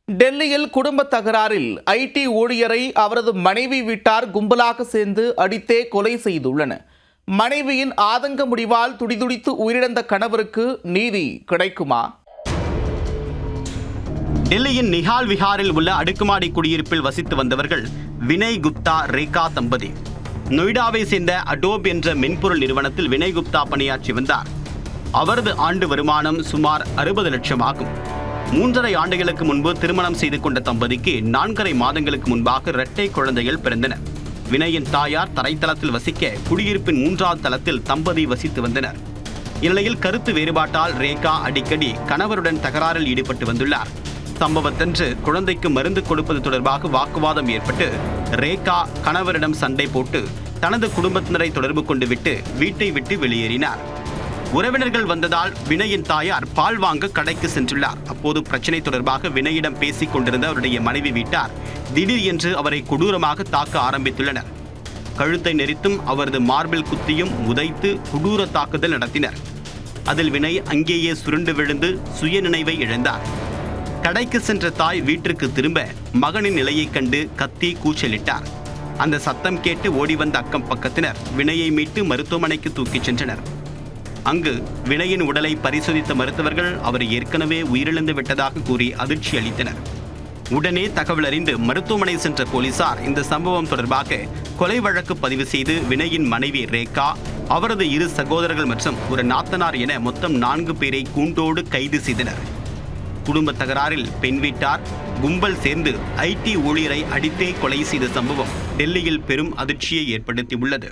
டெல்லியில் குடும்ப தகராறில் ஐடி ஊழியரை அவரது மனைவி வீட்டார் கும்பலாக சேர்ந்து அடித்தே கொலை செய்துள்ளனர். மனைவியின் ஆதங்க முடிவால் துடிதுடித்து உயிரிழந்த கணவருக்கு நீதி கிடைக்குமா? டெல்லியின் நிஹால் விஹாரில் உள்ள அடுக்குமாடி குடியிருப்பில் வசித்து வந்தவர்கள் வினய் குப்தா, ரேகா தம்பதி. நொய்டாவை சேர்ந்த அடோப் என்ற மென்பொருள் நிறுவனத்தில் வினய் குப்தா பணியாற்றி வந்தார். அவரது ஆண்டு வருமானம் சுமார் 60 லட்சம் ஆகும். 3.5 ஆண்டுகளுக்கு முன்பு திருமணம் செய்து கொண்ட தம்பதிக்கு 4.5 மாதங்களுக்கு முன்பாக இரட்டை குழந்தைகள் பிறந்தனர். வினயின் தாயார் தரைத்தளத்தில் வசிக்க குடியிருப்பின் 3வது தளத்தில் தம்பதி வசித்து வந்தனர். இந்நிலையில் கருத்து வேறுபாட்டால் ரேகா அடிக்கடி கணவருடன் தகராறில் ஈடுபட்டு வந்துள்ளார். சம்பவத்தன்று குழந்தைக்கு மருந்து கொடுப்பது தொடர்பாக வாக்குவாதம் ஏற்பட்டு ரேகா கணவரிடம் சண்டை போட்டு தனது குடும்பத்தினரை தொடர்பு கொண்டு விட்டு வீட்டை விட்டு வெளியேறினார். உறவினர்கள் வந்ததால் வினயின் தாயார் பால் வாங்க கடைக்கு சென்றுள்ளார். அப்போது பிரச்சனை தொடர்பாக வினயிடம் பேசிக் கொண்டிருந்த அவருடைய மனைவி வீட்டார் திடீர் என்று அவரை கொடூரமாக தாக்க ஆரம்பித்துள்ளனர். கழுத்தை நெரித்தும் அவரது மார்பில் குத்தியும் உதைத்து கொடூர தாக்குதல் நடத்தினர். அதில் வினய் அங்கேயே சுருண்டு விழுந்து சுயநினைவை இழந்தார். கடைக்கு சென்ற தாய் வீட்டிற்கு திரும்ப மகனின் நிலையைக் கண்டு கத்தி கூச்சலிட்டார். அந்த சத்தம் கேட்டு ஓடி வந்த அக்கம் பக்கத்தினர் வினயை மீட்டு மருத்துவமனைக்கு தூக்கிச் சென்றனர். அங்கு வினயின் உடலை பரிசோதித்த மருத்துவர்கள் அவர் ஏற்கனவே உயிரிழந்து விட்டதாக கூறி அதிர்ச்சி அளித்தனர். உடனே தகவல் அறிந்து மருத்துவமனை சென்ற போலீசார் இந்த சம்பவம் தொடர்பாக கொலை வழக்கு பதிவு செய்து வினயின் மனைவி ரேகா, அவரது 2 சகோதரர்கள் மற்றும் ஒரு நாத்தனார் என மொத்தம் 4 பேரை கூண்டோடு கைது செய்தனர். குடும்ப தகராறில் பெண் வீட்டார் கும்பல் சேர்ந்து ஐடி ஊழியரை அடித்தே கொலை செய்த சம்பவம் டெல்லியில் பெரும் அதிர்ச்சியை ஏற்படுத்தியுள்ளது.